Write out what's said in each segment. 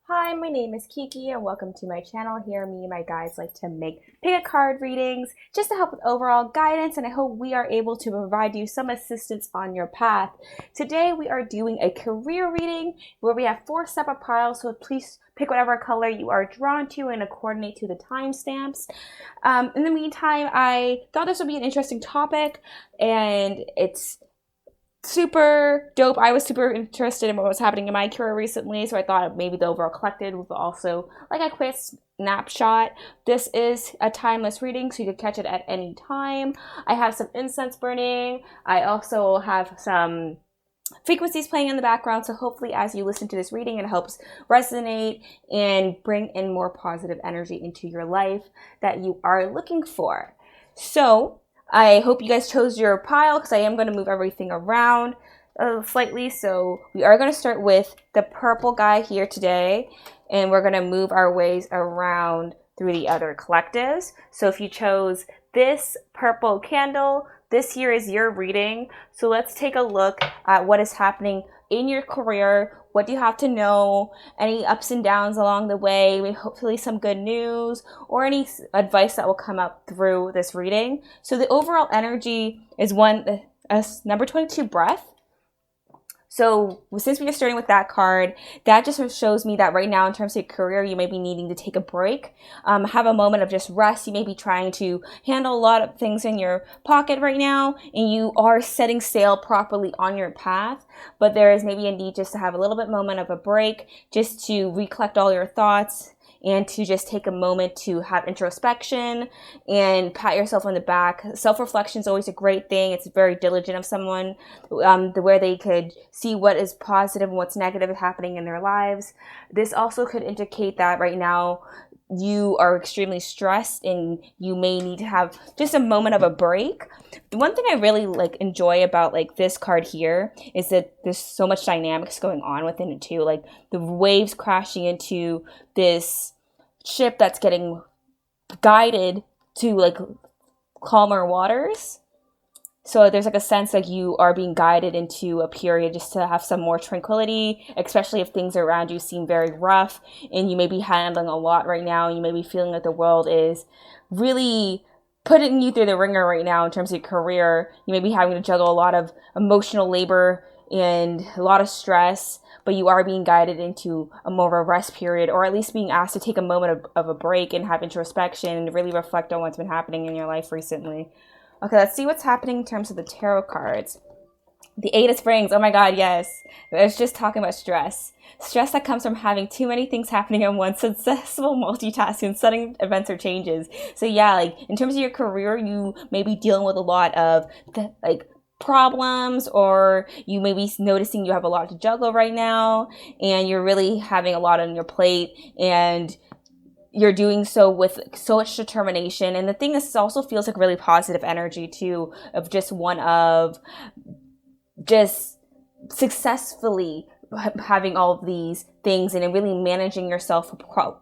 Hi, my name is Kiki and welcome to my channel. Here, me and my guides like to make pick a card readings just to help with overall guidance, and I hope we are able to provide you some assistance on your path. Today, we are doing a career reading where we have 4 separate piles, so please pick whatever color you are drawn to and coordinate to the timestamps. In the meantime, I thought this would be an interesting topic, and it's super dope. I was super interested in what was happening in my career recently, so I thought maybe the overall collected was also like a quick snapshot. This is a timeless reading, so you could catch it at any time. I have some incense burning. I also have some frequencies playing in the background, so hopefully as you listen to this reading it helps resonate and bring in more positive energy into your life that you are looking for. So I hope you guys chose your pile because I am going to move everything around slightly. So we are going to start with the purple guy here today, and we're going to move our ways around through the other collectives. So if you chose this purple candle, this here is your reading. So let's take a look at what is happening in your career. What do you have to know? Any ups and downs along the way? Maybe hopefully some good news or any advice that will come up through this reading. So the overall energy is number 22, breath. So since we are starting with that card, that just shows me that right now in terms of your career, you may be needing to take a break, have a moment of just rest. You may be trying to handle a lot of things in your pocket right now, and you are setting sail properly on your path, but there is maybe a need just to have a little bit moment of a break, just to recollect all your thoughts, and to just take a moment to have introspection and pat yourself on the back. Self-reflection is always a great thing. It's very diligent of someone, where they could see what is positive and what's negative happening in their lives. This also could indicate that right now you are extremely stressed and you may need to have just a moment of a break. The one thing I really enjoy about this card here is that there's so much dynamics going on within it too. Like the waves crashing into this ship that's getting guided to calmer waters. So there's a sense you are being guided into a period just to have some more tranquility, especially if things around you seem very rough and you may be handling a lot right now. You may be feeling that the world is really putting you through the ringer right now in terms of your career. You may be having to juggle a lot of emotional labor and a lot of stress, but you are being guided into a more of a rest period, or at least being asked to take a moment of a break and have introspection and really reflect on what's been happening in your life recently. Okay, let's see what's happening in terms of the tarot cards. The Eight of Springs, oh my god, yes. I was just talking about stress. Stress that comes from having too many things happening at once, successful multitasking, sudden events or changes. So yeah, in terms of your career, you may be dealing with a lot of problems, or you may be noticing you have a lot to juggle right now, and you're really having a lot on your plate, and you're doing so with so much determination. And the thing is, this also feels like really positive energy too, of just one of just successfully having all of these things and really managing yourself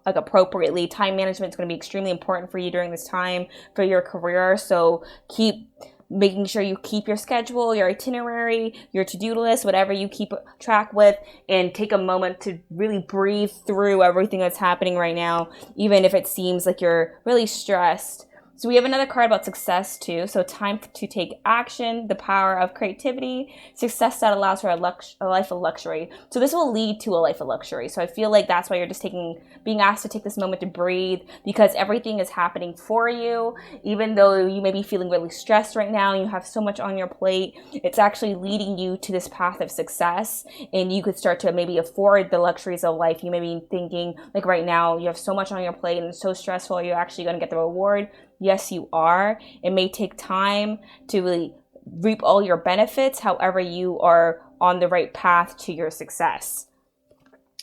appropriately. Time management is going to be extremely important for you during this time for your career. So keep making sure you keep your schedule, your itinerary, your to-do list, whatever you keep track with, and take a moment to really breathe through everything that's happening right now, even if it seems like you're really stressed. So we have another card about success too. So time to take action, the power of creativity, success that allows for a life of luxury. So this will lead to a life of luxury. So I feel like that's why you're just being asked to take this moment to breathe, because everything is happening for you. Even though you may be feeling really stressed right now, you have so much on your plate, it's actually leading you to this path of success, and you could start to maybe afford the luxuries of life. You may be thinking right now you have so much on your plate and it's so stressful, you're actually going to get the reward. Yes, you are. It may take time to really reap all your benefits. However, you are on the right path to your success.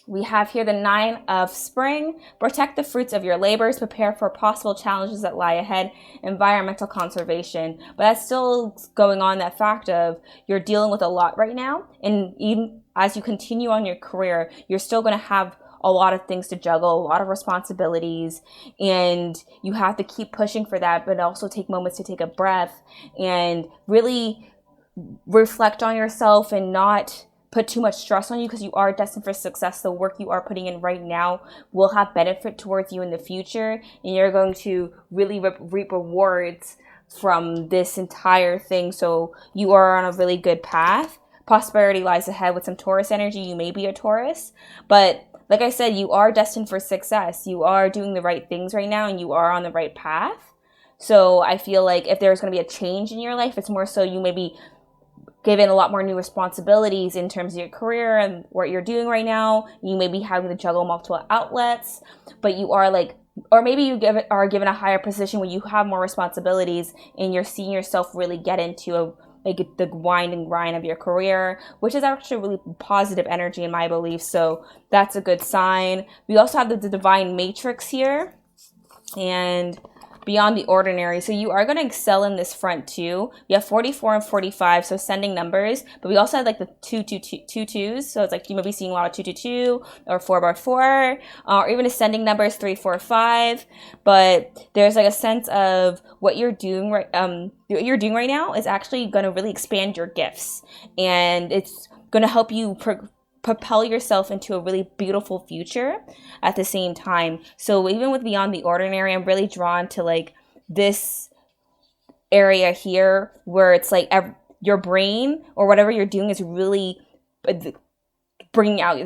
We have here the Nine of Spring. Protect the fruits of your labors. Prepare for possible challenges that lie ahead. Environmental conservation. But that's still going on, that fact of you're dealing with a lot right now. And even as you continue on your career, you're still going to have a lot of things to juggle, a lot of responsibilities, and you have to keep pushing for that, but also take moments to take a breath and really reflect on yourself and not put too much stress on you, because you are destined for success. The work you are putting in right now will have benefit towards you in the future, and you're going to really reap rewards from this entire thing. So you are on a really good path. Prosperity lies ahead with some Taurus energy. You may be a Taurus, but like I said, you are destined for success. You are doing the right things right now, and you are on the right path. So I feel like if there's going to be a change in your life, it's more so you may be given a lot more new responsibilities in terms of your career and what you're doing right now. You may be having to juggle multiple outlets, but you are like, or maybe you are given a higher position where you have more responsibilities and you're seeing yourself really get into the wind and grind of your career, which is actually really positive energy in my belief. So that's a good sign. We also have the divine matrix here, and beyond the ordinary. So you are going to excel in this front too. We have 44 and 45, so ascending numbers, but we also have like the 2 2s. So it's like you may be seeing a lot of 2 2 2 or 4 by 4, or even ascending numbers 3 4 5. But there's like a sense of what you're doing right. What you're doing right now is actually going to really expand your gifts, and it's going to help you propel yourself into a really beautiful future at the same time. So even with beyond the ordinary, I'm really drawn to like this area here where it's like your brain or whatever you're doing is really bringing out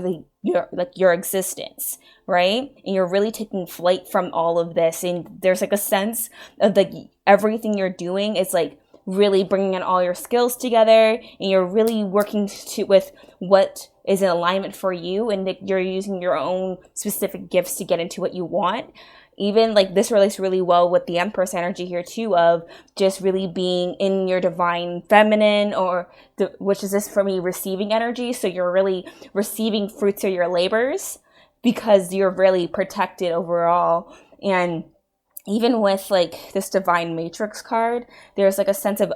your existence, right? And you're really taking flight from all of this, and there's like a sense of like everything you're doing is like really bringing in all your skills together, and you're really working with what is in alignment for you, and that you're using your own specific gifts to get into what you want. Even like this relates really well with the Empress energy here too, of just really being in your divine feminine, or which is this for me receiving energy. So you're really receiving fruits of your labors because you're really protected overall. And even with like this divine matrix card, there's like a sense of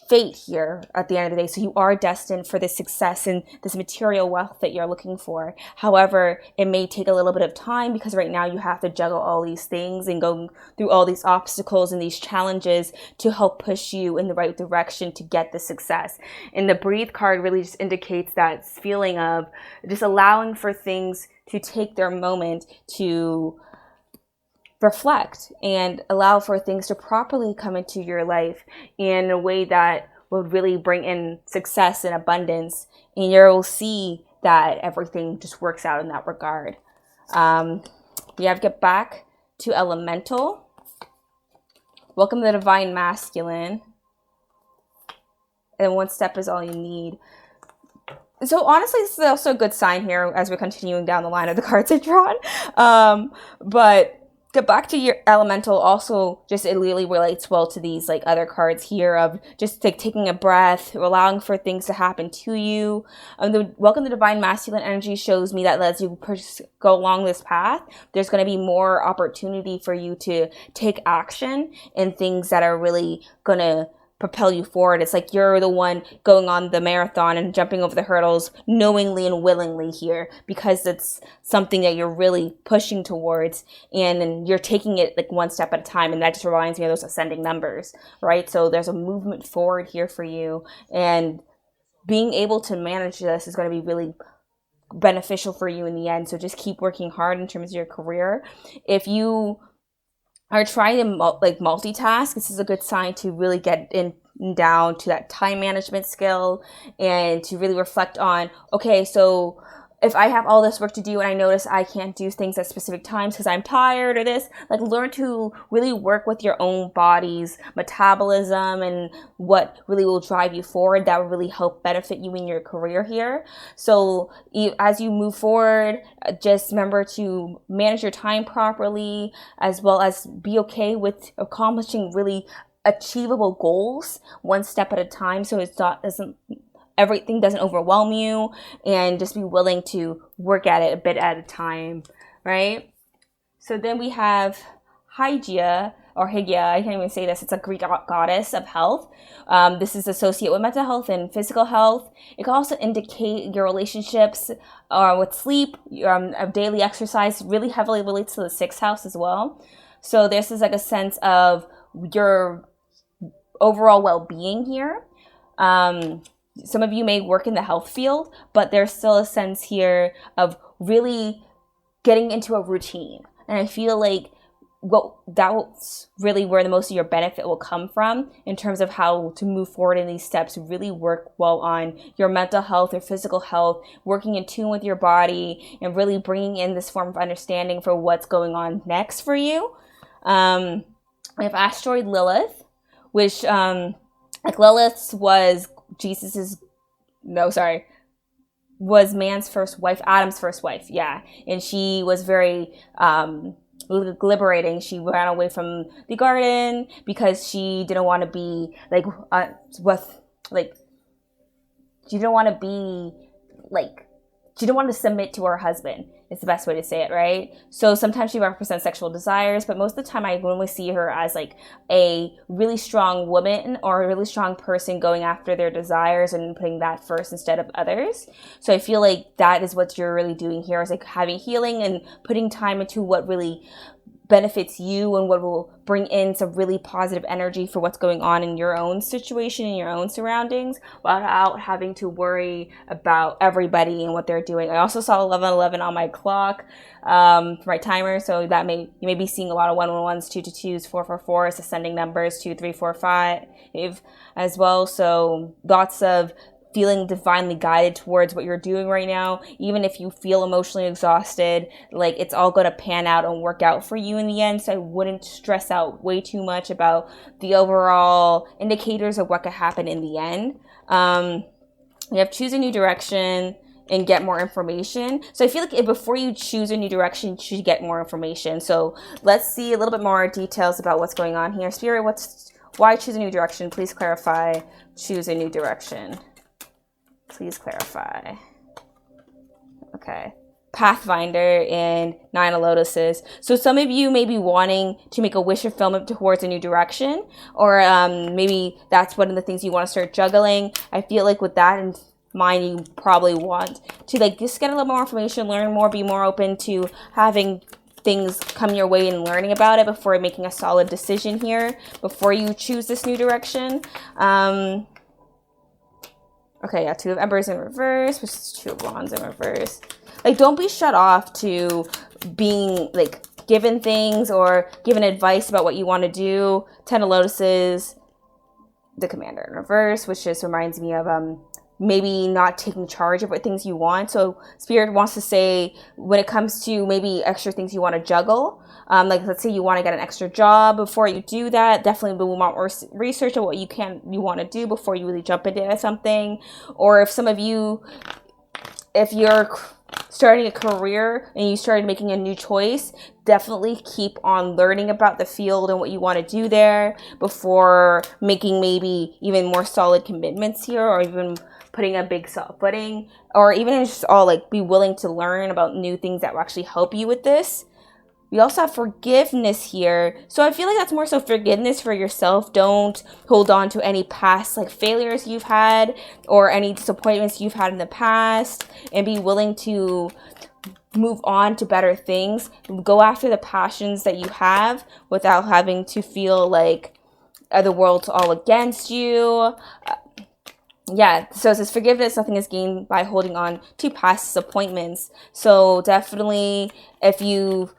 fate here at the end of the day. So you are destined for this success and this material wealth that you're looking for. However, it may take a little bit of time, because right now you have to juggle all these things and go through all these obstacles and these challenges to help push you in the right direction to get the success. And the breathe card really just indicates that feeling of just allowing for things to take their moment to reflect and allow for things to properly come into your life in a way that would really bring in success and abundance. And you'll see that everything just works out in that regard. We have to get back to elemental. Welcome to the divine masculine. And one step is all you need. So honestly, this is also a good sign here as we're continuing down the line of the cards I've drawn. But get back to your elemental also, just it really relates well to these like other cards here of just like taking a breath, allowing for things to happen to you. The welcome to divine masculine energy shows me that as you go along this path, there's going to be more opportunity for you to take action in things that are really going to propel you forward. It's like you're the one going on the marathon and jumping over the hurdles knowingly and willingly here, because it's something that you're really pushing towards, and you're taking it like one step at a time. And that just reminds me of those ascending numbers, right? So there's a movement forward here for you, and being able to manage this is going to be really beneficial for you in the end. So just keep working hard in terms of your career. If you are trying to multitask, this is a good sign to really get down to that time management skill, and to really reflect on, okay, so if I have all this work to do and I notice I can't do things at specific times because I'm tired or this, like learn to really work with your own body's metabolism and what really will drive you forward. That will really help benefit you in your career here. So as you move forward, just remember to manage your time properly, as well as be okay with accomplishing really achievable goals one step at a time, so everything doesn't overwhelm you, and just be willing to work at it a bit at a time, right? So then we have Hygia, or Hygia, I can't even say this, it's a Greek goddess of health. This is associated with mental health and physical health. It can also indicate your relationships with sleep, daily exercise, really heavily relates to the 6th house as well. So this is like a sense of your overall well-being here. some of you may work in the health field, but there's still a sense here of really getting into a routine. And I feel like that's really where the most of your benefit will come from in terms of how to move forward in these steps. Really work well on your mental health or physical health, working in tune with your body, and really bringing in this form of understanding for what's going on next for you. We have asteroid Lilith, which like Lilith was was man's first wife, Adam's first wife. Yeah. And she was very liberating. She ran away from the garden because she didn't want to be she didn't want to submit to her husband. It's the best way to say it, right? So sometimes she represents sexual desires, but most of the time I normally see her as like a really strong woman or a really strong person going after their desires and putting that first instead of others. So I feel like that is what you're really doing here, is like having healing and putting time into what really benefits you and what will bring in some really positive energy for what's going on in your own situation, in your own surroundings, without having to worry about everybody and what they're doing. I also saw 1111 on my clock for my timer, so that you may be seeing a lot of 111s, 222s, 444s, ascending numbers, 2, 3, 4, 5 as well. So lots of feeling divinely guided towards what you're doing right now. Even if you feel emotionally exhausted, like it's all going to pan out and work out for you in the end. So I wouldn't stress out way too much about the overall indicators of what could happen in the end. You have choose a new direction and get more information. So I feel like before you choose a new direction, you should get more information. So let's see a little bit more details about what's going on here. Spirit, why choose a new direction? Please clarify. Choose a new direction. Please clarify. Okay. Pathfinder and 9 of Lotuses. So some of you may be wanting to make a wish fulfillment towards a new direction, or maybe that's one of the things you want to start juggling. I feel like with that in mind, you probably want to like just get a little more information, learn more, be more open to having things come your way and learning about it before making a solid decision here, before you choose this new direction. Okay, yeah, 2 of Embers in reverse, which is 2 of Wands in reverse. Like, don't be shut off to being, like, given things or given advice about what you want to do. 10 of Lotuses, the Commander in reverse, which just reminds me of maybe not taking charge of what things you want. So Spirit wants to say, when it comes to maybe extra things you want to juggle, like let's say you want to get an extra job. Before you do that, definitely do more research on what you want to do before you really jump into something. Or if if you're starting a career and you started making a new choice, definitely keep on learning about the field and what you want to do there before making maybe even more solid commitments here, or even putting a big solid footing, or even just all like be willing to learn about new things that will actually help you with this. We also have forgiveness here. So I feel like that's more so forgiveness for yourself. Don't hold on to any past like failures you've had or any disappointments you've had in the past, and be willing to move on to better things. Go after the passions that you have without having to feel like the world's all against you. Yeah, so it says forgiveness, nothing is gained by holding on to past disappointments. So definitely if you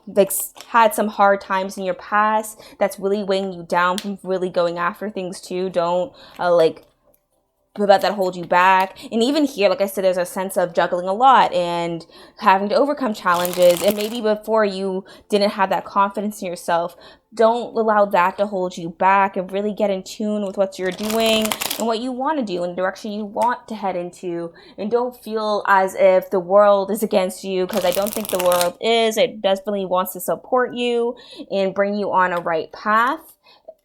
like had some hard times in your past that's really weighing you down from really going after things too, don't let that hold you back. And even here, like I said, there's a sense of juggling a lot and having to overcome challenges, and maybe before you didn't have that confidence in yourself. Don't allow that to hold you back, and really get in tune with what you're doing and what you want to do and the direction you want to head into. And don't feel as if the world is against you, because I don't think the world is. It definitely wants to support you and bring you on a right path.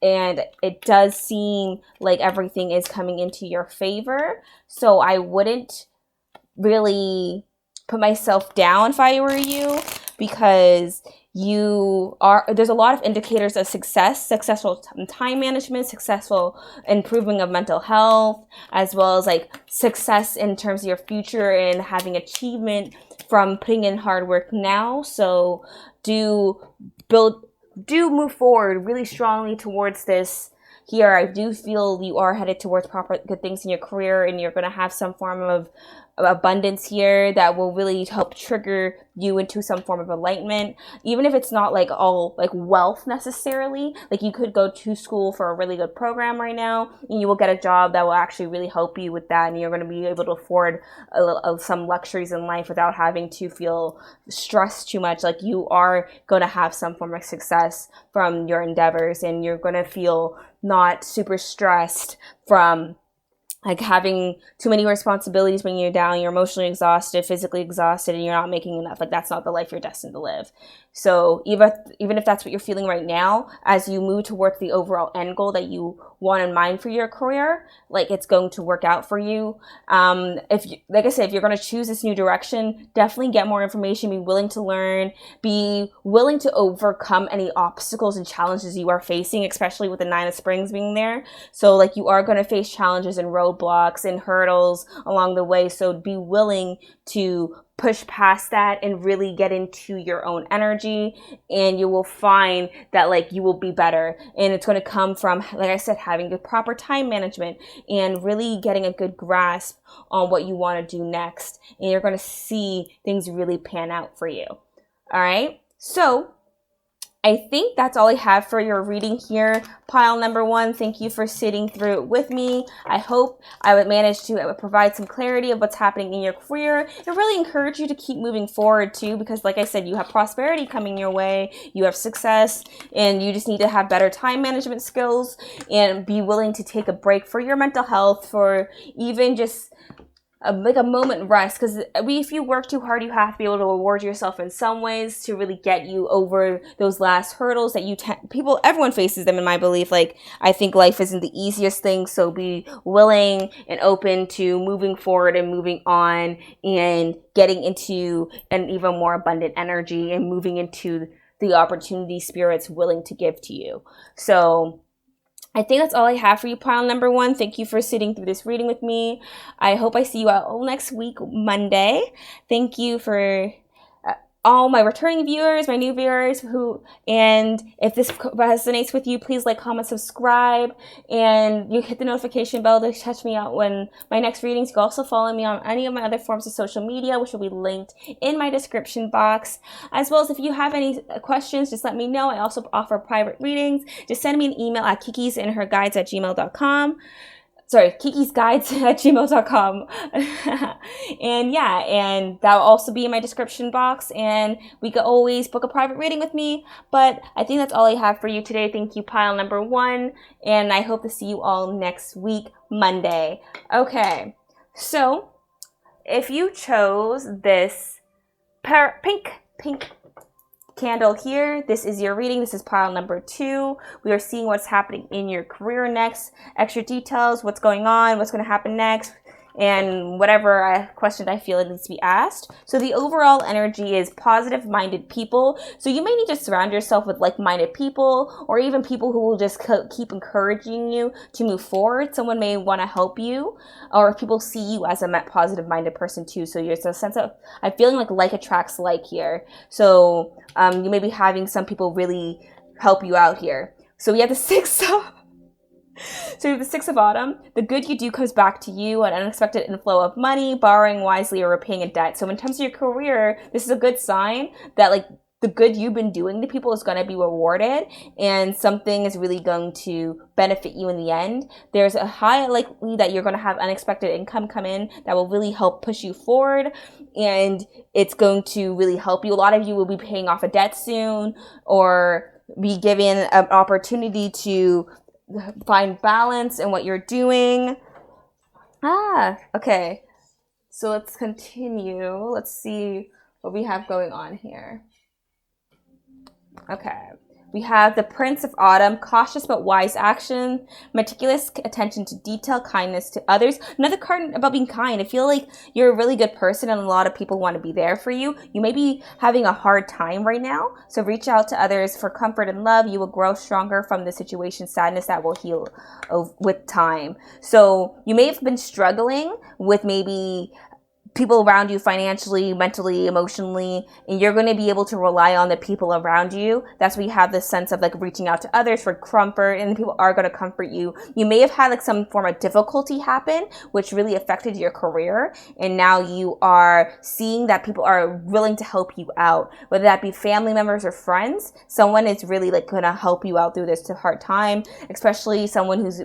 And it does seem like everything is coming into your favor. So I wouldn't really put myself down if I were you, because there's a lot of indicators of successful time management, successful improving of mental health, as well as like success in terms of your future and having achievement from putting in hard work now. So do move forward really strongly towards this here, I do feel you are headed towards proper good things in your career, and you're going to have some form of abundance here that will really help trigger you into some form of enlightenment, even if it's not like all like wealth necessarily. Like you could go to school for a really good program right now, and you will get a job that will actually really help you with that, and you're going to be able to afford some luxuries in life without having to feel stressed too much. Like you are going to have some form of success from your endeavors, and you're going to feel not super stressed from like having too many responsibilities when you're down, you're emotionally exhausted, physically exhausted, and you're not making enough. Like that's not the life you're destined to live. So even if that's what you're feeling right now, as you move towards the overall end goal that you want in mind for your career, like it's going to work out for you. Like I said, if you're going to choose this new direction, definitely get more information, be willing to learn, be willing to overcome any obstacles and challenges you are facing, especially with the 9 of Springs being there. So like you are going to face challenges and roadblocks and hurdles along the way. So be willing to push past that and really get into your own energy, and you will find that like you will be better. And it's going to come from, like I said, having the proper time management and really getting a good grasp on what you want to do next, and you're going to see things really pan out for you. All right, so I think that's all I have for your reading here, pile number 1. Thank you for sitting through it with me. I hope I would manage to provide some clarity of what's happening in your career, and really encourage you to keep moving forward too, because like I said, you have prosperity coming your way, you have success, and you just need to have better time management skills and be willing to take a break for your mental health, for even just like a moment rest, because if you work too hard, you have to be able to reward yourself in some ways to really get you over those last hurdles that everyone faces them, in my belief. Like I think life isn't the easiest thing, so be willing and open to moving forward and moving on and getting into an even more abundant energy and moving into the opportunity spirit's willing to give to you. So I think that's all I have for you, pile number 1. Thank you for sitting through this reading with me. I hope I see you all next week, Monday. Thank you for all my returning viewers, my new viewers, and if this resonates with you, please like, comment, subscribe, and you hit the notification bell to catch me out when my next readings. You can also follow me on any of my other forms of social media, which will be linked in my description box. As well as if you have any questions, just let me know. I also offer private readings. Just send me an email at kikisandherguides@gmail.com. Sorry, kikisguides@gmail.com. And yeah, and that will also be in my description box, and we could always book a private reading with me. But I think that's all I have for you today. Thank you, pile number 1, and I hope to see you all next week, Monday. Okay, so if you chose this pink candle here, this is your reading. This is pile number 2. We are seeing what's happening in your career next, extra details, what's going on, what's going to happen next, and whatever question I feel it needs to be asked. So the overall energy is positive-minded people. So you may need to surround yourself with like-minded people, or even people who will just keep encouraging you to move forward. Someone may want to help you, or people see you as a positive-minded person too. So there's a sense of, I'm feeling like attracts like here. So you may be having some people really help you out here. So we have the 6 of Autumn. The good you do comes back to you, an unexpected inflow of money, borrowing wisely, or repaying a debt. So in terms of your career, this is a good sign that like the good you've been doing to people is going to be rewarded, and something is really going to benefit you in the end. There's a high likelihood that you're going to have unexpected income come in that will really help push you forward, and it's going to really help you. A lot of you will be paying off a debt soon, or be given an opportunity to find balance in what you're doing. Okay. So let's continue. Let's see what we have going on here. Okay. We have the Prince of Autumn, cautious but wise action, meticulous attention to detail, kindness to others. Another card about being kind. I feel like you're a really good person and a lot of people want to be there for you. You may be having a hard time right now, so reach out to others for comfort and love. You will grow stronger from the situation. Sadness that will heal with time. So you may have been struggling with maybe people around you financially, mentally, emotionally, and you're going to be able to rely on the people around you. That's where you have this sense of like reaching out to others for comfort, and people are going to comfort you. You may have had like some form of difficulty happen, which really affected your career, and now you are seeing that people are willing to help you out, whether that be family members or friends. Someone is really like going to help you out through this hard time, especially someone who's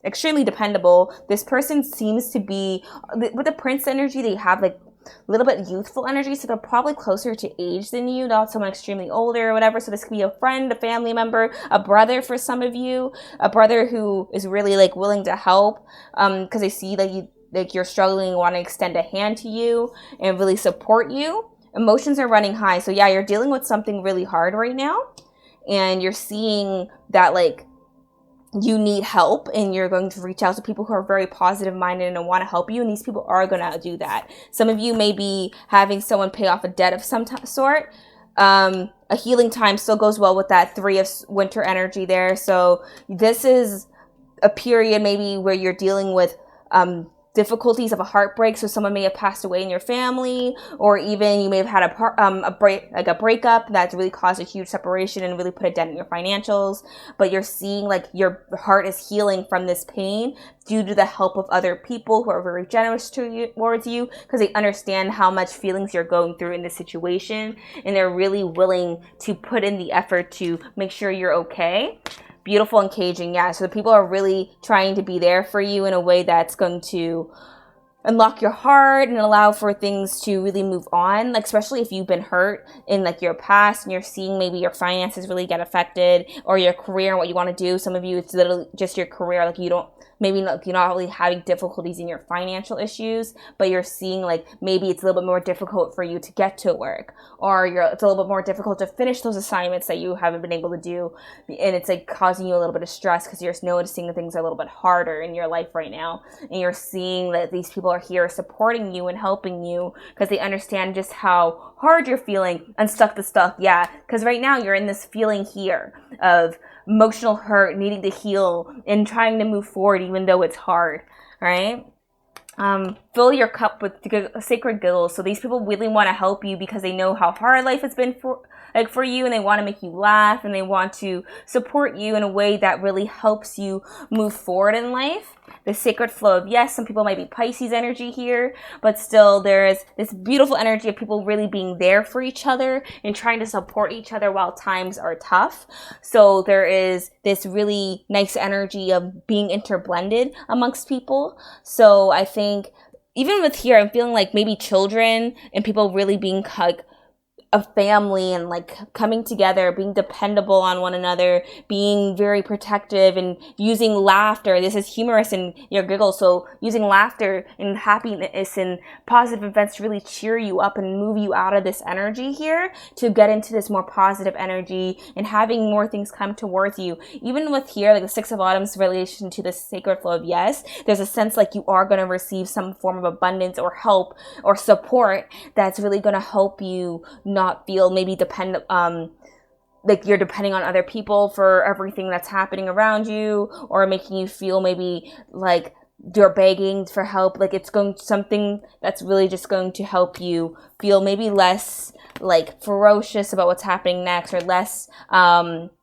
extremely dependable. This person seems to be, with the Prince energy, they have like a little bit youthful energy, so they're probably closer to age than you, not someone extremely older or whatever. So this could be a friend, a family member, a brother for some of you, a brother who is really like willing to help, because they see that you're struggling and want to extend a hand to you and really support you. Emotions are running high, so yeah, you're dealing with something really hard right now, and you're seeing that like you need help, and you're going to reach out to people who are very positive minded and want to help you, and these people are going to do that. Some of you may be having someone pay off a debt of some sort. A healing time still goes well with that 3 of winter energy there. So this is a period maybe where you're dealing with difficulties of a heartbreak. So someone may have passed away in your family, or even you may have had a breakup that's really caused a huge separation and really put a dent in your financials. But you're seeing like your heart is healing from this pain due to the help of other people who are very generous towards you, because they understand how much feelings you're going through in this situation, and they're really willing to put in the effort to make sure you're okay. Beautiful and caging, yeah. So the people are really trying to be there for you in a way that's going to unlock your heart and allow for things to really move on. Like, especially if you've been hurt in like your past and you're seeing maybe your finances really get affected, or your career and what you want to do. Some of you, it's literally just your career. Like maybe you're not really having difficulties in your financial issues, but you're seeing like maybe it's a little bit more difficult for you to get to work, or it's a little bit more difficult to finish those assignments that you haven't been able to do, and it's like causing you a little bit of stress because you're noticing that things are a little bit harder in your life right now, and you're seeing that these people are here supporting you and helping you because they understand just how hard you're feeling. Unstuck the stuff, yeah, because right now you're in this feeling here of emotional hurt, needing to heal and trying to move forward even though it's hard, right? Fill your cup with sacred giggles. So these people really want to help you because they know how hard life has been for you, and they want to make you laugh, and they want to support you in a way that really helps you move forward in life. The sacred flow of, yes, some people might be Pisces energy here, but still there is this beautiful energy of people really being there for each other and trying to support each other while times are tough. So there is this really nice energy of being interblended amongst people. So I think even with here, I'm feeling like maybe children and people really being like a family and like coming together, being dependable on one another, being very protective, and using laughter. This is humorous in your giggles. So using laughter and happiness and positive events to really cheer you up and move you out of this energy here to get into this more positive energy and having more things come towards you. Even with here, like the 6 of Autumn's relation to the sacred flow of, yes, there's a sense like you are going to receive some form of abundance or help or support that's really going to help you not feel maybe like you're depending on other people for everything that's happening around you, or making you feel maybe like you're begging for help. Like it's something that's really just going to help you feel maybe less like ferocious about what's happening next, or less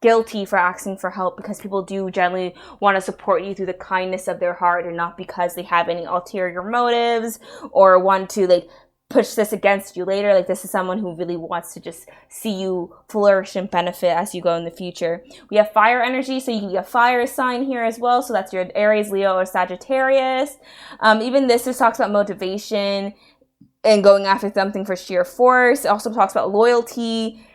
guilty for asking for help, because people do generally want to support you through the kindness of their heart and not because they have any ulterior motives or want to like push this against you later. Like this is someone who really wants to just see you flourish and benefit as you go in the future. We have fire energy, so you can be a fire sign here as well. So that's your Aries, Leo, or Sagittarius. Even this just talks about motivation and going after something for sheer force. It also talks about loyalty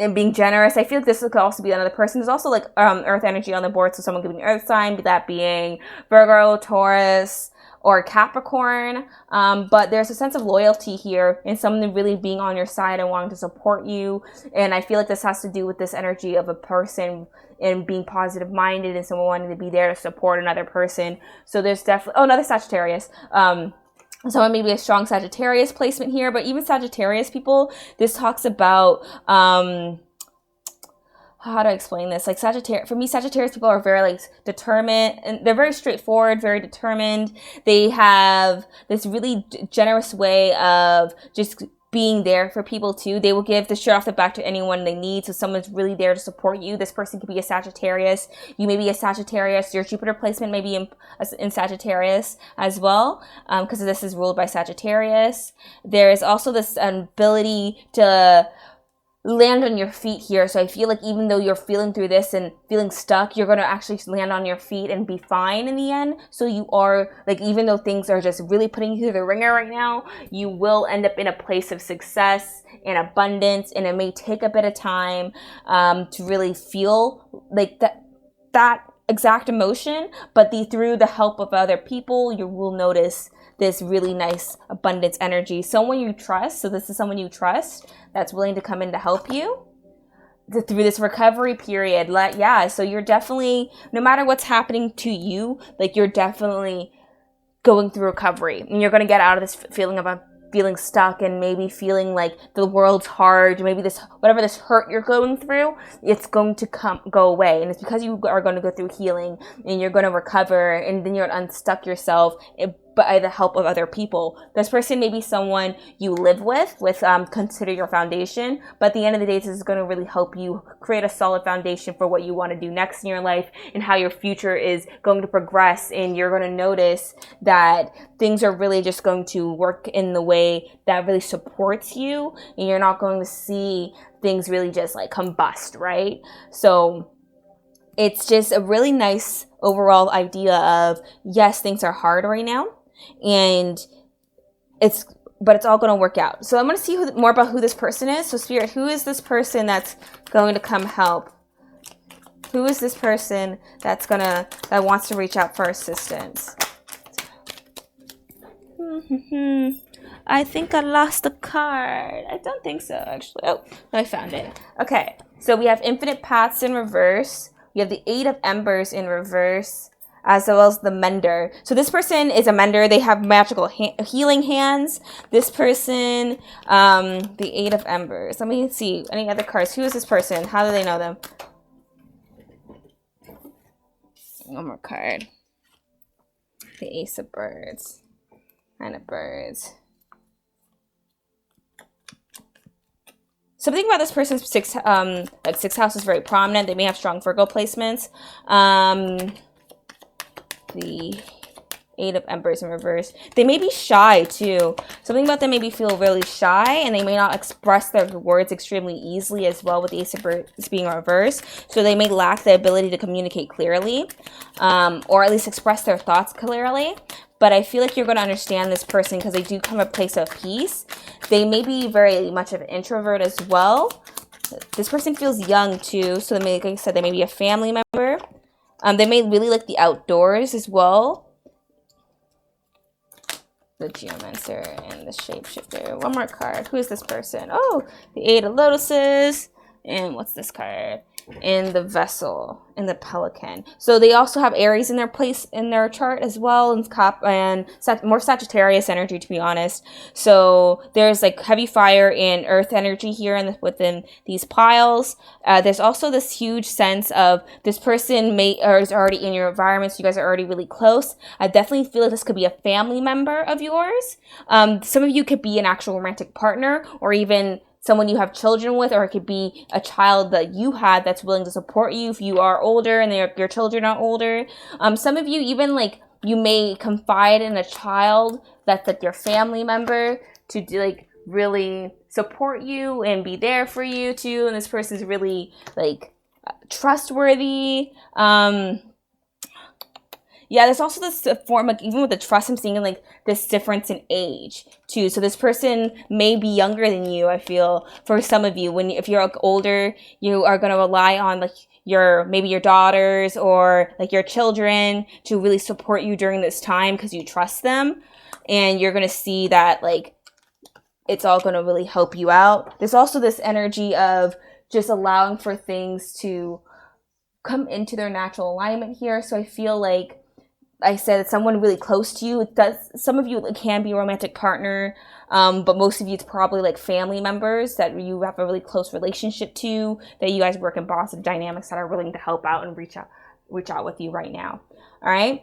and being generous. I feel like this could also be another person. There's also like earth energy on the board, so someone could be an earth sign, that being Virgo, Taurus, or Capricorn, but there's a sense of loyalty here and someone really being on your side and wanting to support you. And I feel like this has to do with this energy of a person and being positive minded and someone wanting to be there to support another person. So there's definitely, another Sagittarius. Someone may be a strong Sagittarius placement here, but even Sagittarius people, this talks about, how to explain this? Like Sagittarius, for me, Sagittarius people are very like determined, and they're very straightforward, very determined. They have this really generous way of just being there for people too. They will give the shirt off the back to anyone they need. So someone's really there to support you. This person could be a Sagittarius. You may be a Sagittarius. Your Jupiter placement may be in Sagittarius as well, because this is ruled by Sagittarius. There is also this ability to land on your feet here. So I feel like even though you're feeling through this and feeling stuck, you're going to actually land on your feet and be fine in the end. So you are like, even though things are just really putting you through the ringer right now, you will end up in a place of success and abundance. And it may take a bit of time to really feel like that exact emotion, but through the help of other people, you will notice this really nice abundance energy. Someone you trust. So this is someone you trust that's willing to come in to help you through this recovery period. So you're definitely, no matter what's happening to you, like you're definitely going through recovery, and you're going to get out of this feeling of feeling stuck and maybe feeling like the world's hard. Maybe this, whatever this hurt you're going through, it's going to go away. And it's because you are going to go through healing and you're going to recover, and then you're unstuck yourself by the help of other people. This person may be someone you live with consider your foundation, but at the end of the day, this is going to really help you create a solid foundation for what you want to do next in your life and how your future is going to progress. And you're going to notice that things are really just going to work in the way that really supports you, and you're not going to see things really just like combust, right? So it's just a really nice overall idea of, yes, things are hard right now, but it's all going to work out. So I'm going to see more about who this person is. So Spirit, who is this person that's going to come help? Who is this person that wants to reach out for assistance? I think I lost a card. I don't think so, actually. Oh, I found it. Okay, so we have Infinite Paths in reverse. We have the Eight of Embers in reverse, as well as the Mender. So this person is a Mender. They have magical healing hands. This person, the Eight of Embers. Let me see any other cards. Who is this person? How do they know them? One more card. The Ace of Birds. Nine of Birds. Something about this person's sixth house is very prominent. They may have strong Virgo placements. The Eight of Embers in reverse. They may be shy too. Something about them may feel really shy, and they may not express their words extremely easily as well, with the Ace of Birds being reversed. So they may lack the ability to communicate clearly, or at least express their thoughts clearly. But I feel like you're going to understand this person because they do come from a place of peace. They may be very much of an introvert as well. This person feels young too. So they may, like I said, they may be a family member. They may really like the outdoors as well. The Geomancer and the Shapeshifter. One more card. Who is this person? Oh, the Eight of Lotuses. And what's this card? In the Vessel, in the Pelican. So they also have Aries in their place in their chart as well, and more Sagittarius energy, to be honest. So there's like heavy fire and earth energy here within these piles. There's also this huge sense of this person is already in your environment, so you guys are already really close. I definitely feel like this could be a family member of yours. Some of you could be an actual romantic partner, or even someone you have children with, or it could be a child that you had that's willing to support you if you are older and your children are older. Some of you even like, you may confide in a child that's like your family member to like really support you and be there for you too. And this person's really like trustworthy. Yeah, there's also this form, like even with the trust, I'm seeing like this difference in age too. So this person may be younger than you. I feel for some of you, if you're like older, you are going to rely on like maybe your daughters or like your children to really support you during this time because you trust them, and you're going to see that like it's all going to really help you out. There's also this energy of just allowing for things to come into their natural alignment here. So I feel like I said, it's someone really close to you. Some of you can be a romantic partner. But most of you, it's probably like family members that you have a really close relationship to, that you guys work in positive dynamics that are willing to help out and reach out with you right now. All right.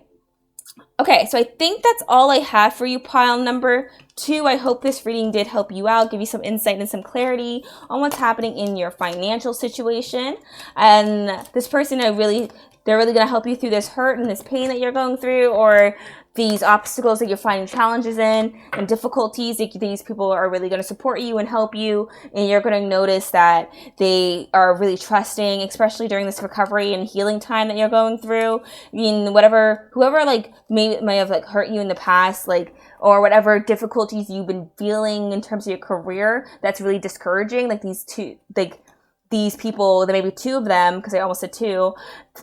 Okay, so I think that's all I have for you, pile number 2. I hope this reading did help you out, give you some insight and some clarity on what's happening in your financial situation. And this person, they're really going to help you through this hurt and this pain that you're going through, or these obstacles that you're finding challenges in and difficulties. These people are really going to support you and help you, and you're going to notice that they are really trusting, especially during this recovery and healing time that you're going through. I mean, whoever like may have like hurt you in the past, like, or whatever difficulties you've been feeling in terms of your career that's really discouraging, like these people, there may be 2 of them, because I almost said 2,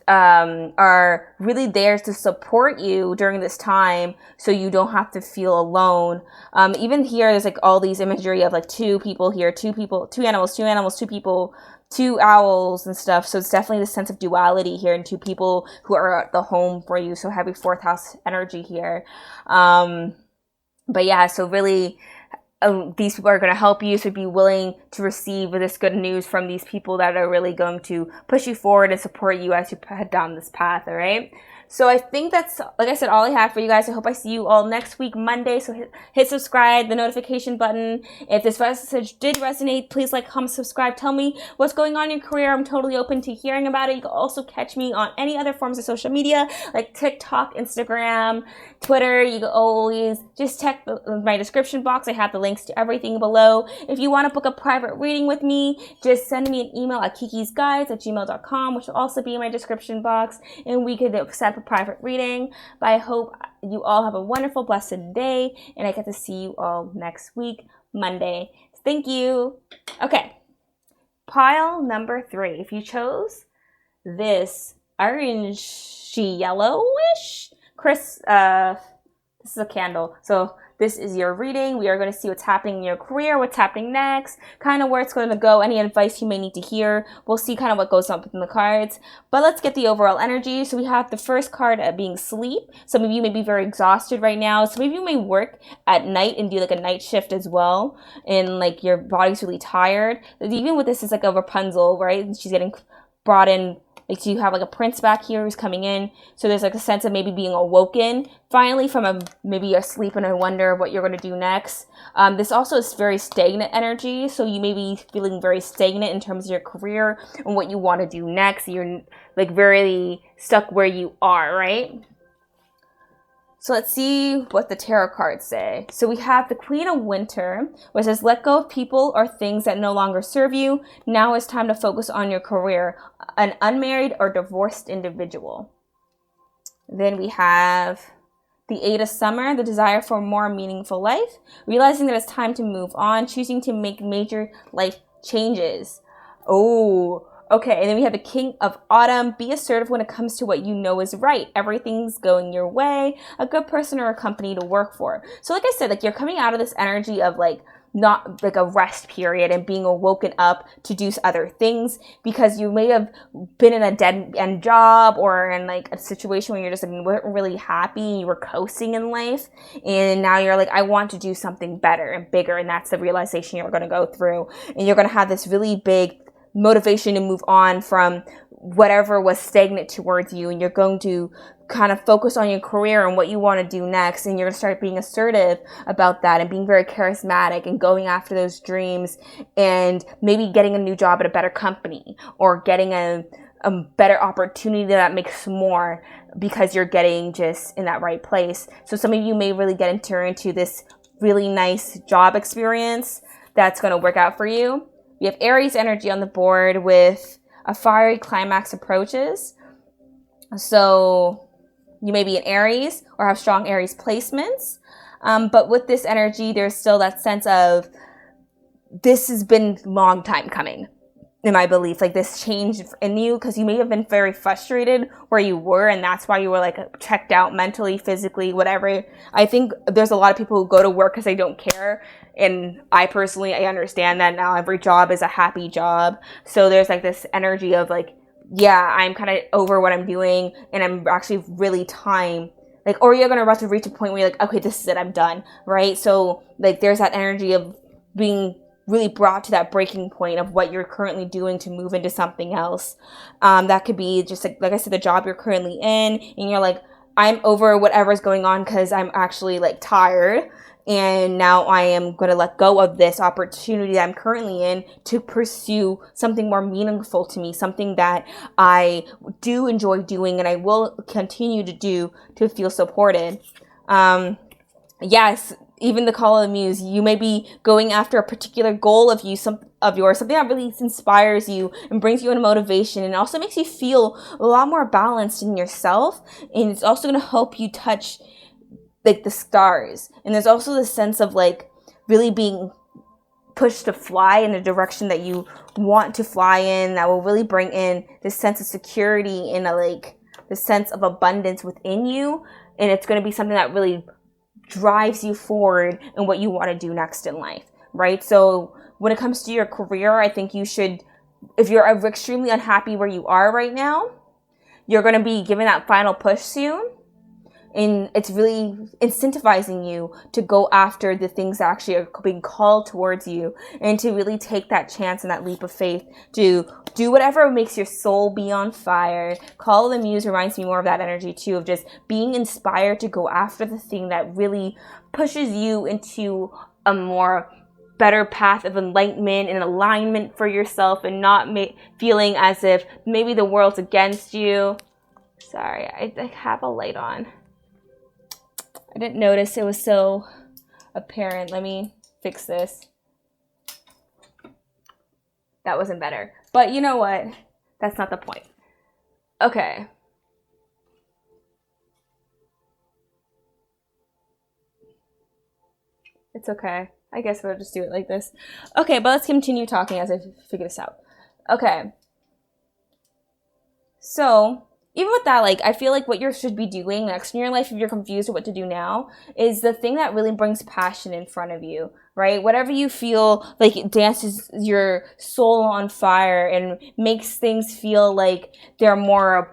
are really there to support you during this time, so you don't have to feel alone. Even here, there's like all these imagery of like 2 people here, 2 people, 2 animals, 2 animals, 2 people, 2 owls and stuff. So it's definitely the sense of duality here, and 2 people who are at the home for you. So heavy 4th house energy here. But yeah, so really, these people are going to help you, so be willing to receive this good news from these people that are really going to push you forward and support you as you head down this path. All right. So I think that's, like I said, all I have for you guys. I hope I see you all next week, Monday. So hit subscribe, the notification button. If this message did resonate, please like, comment, subscribe. Tell me what's going on in your career. I'm totally open to hearing about it. You can also catch me on any other forms of social media like TikTok, Instagram, Twitter. You can always just check my description box. I have the links to everything below. If you want to book a private reading with me, just send me an email at kikisguides@gmail.com, which will also be in my description box, and we could set a private reading. But I hope you all have a wonderful, blessed day, and I get to see you all next week, Monday. Thank you. Okay, pile number 3. If you chose this orangey yellowish, this is a candle. So this is your reading. We are going to see what's happening in your career, what's happening next, kind of where it's going to go, any advice you may need to hear. We'll see kind of what goes on within the cards. But let's get the overall energy. So we have the first card being sleep. Some of you may be very exhausted right now. Some of you may work at night and do like a night shift as well, and like your body's really tired. Even with this, is like a Rapunzel, right? She's getting brought in. Like, so you have like a prince back here who's coming in. So there's like a sense of maybe being awoken finally from maybe a sleep and a wonder what you're going to do next. This also is very stagnant energy. So you may be feeling very stagnant in terms of your career and what you want to do next. You're like very stuck where you are, right? So let's see what the tarot cards say. So we have the Queen of Winter, which says, let go of people or things that no longer serve you. Now it's time to focus on your career. An unmarried or divorced individual. Then we have the Eight of Summer, the desire for a more meaningful life. Realizing that it's time to move on, choosing to make major life changes. Oh, okay, and then we have the King of Autumn. Be assertive when it comes to what you know is right. Everything's going your way. A good person or a company to work for. So like I said, like you're coming out of this energy of like not like a rest period and being awoken up to do other things, because you may have been in a dead end job or in like a situation where you're just like, weren't really happy, you were coasting in life, and now you're like, I want to do something better and bigger, and that's the realization you're going to go through, and you're going to have this really big motivation to move on from whatever was stagnant towards you, and you're going to kind of focus on your career and what you want to do next, and you're going to start being assertive about that and being very charismatic and going after those dreams, and maybe getting a new job at a better company or getting a better opportunity that makes more, because you're getting just in that right place. So some of you may really get into this really nice job experience that's going to work out for you. We have Aries energy on the board with a fiery climax approaches. So you may be an Aries or have strong Aries placements. But with this energy, there's still that sense of this has been a long time coming, in my belief. Like this change in you, because you may have been very frustrated where you were, and that's why you were like checked out mentally, physically, whatever. I think there's a lot of people who go to work because they don't care. And I understand that now. Every job is a happy job. So there's like this energy of like, yeah, I'm kind of over what I'm doing, and I'm actually really like, or you're going to about to reach a point where you're like, okay, this is it, I'm done, right? So like there's that energy of being really brought to that breaking point of what you're currently doing to move into something else. That could be just like I said, the job you're currently in, and you're like, I'm over whatever's going on because I'm actually like tired. And now I am going to let go of this opportunity that I'm currently in to pursue something more meaningful to me, something that I do enjoy doing and I will continue to do to feel supported. Yes, even the call of the muse, you may be going after a particular goal of yours, something that really inspires you and brings you into motivation, and also makes you feel a lot more balanced in yourself. And it's also going to help you touch like the stars. And there's also this sense of like really being pushed to fly in the direction that you want to fly in, that will really bring in this sense of security and the sense of abundance within you. And it's going to be something that really drives you forward in what you want to do next in life, right? So when it comes to your career, I think you should, if you're extremely unhappy where you are right now, you're going to be given that final push soon. And it's really incentivizing you to go after the things that actually are being called towards you, and to really take that chance and that leap of faith to do whatever makes your soul be on fire. Call of the Muse reminds me more of that energy too, of just being inspired to go after the thing that really pushes you into a more better path of enlightenment and alignment for yourself, and not feeling as if maybe the world's against you. Sorry, I have a light on. I didn't notice it was so apparent. Let me fix this. That wasn't better. But you know what? That's not the point. Okay. It's okay. I guess we'll just do it like this. Okay, but let's continue talking as I figure this out. Okay. So even with that, like, I feel like what you should be doing next in your life, if you're confused with what to do now, is the thing that really brings passion in front of you, right? Whatever you feel like it dances your soul on fire and makes things feel like they're more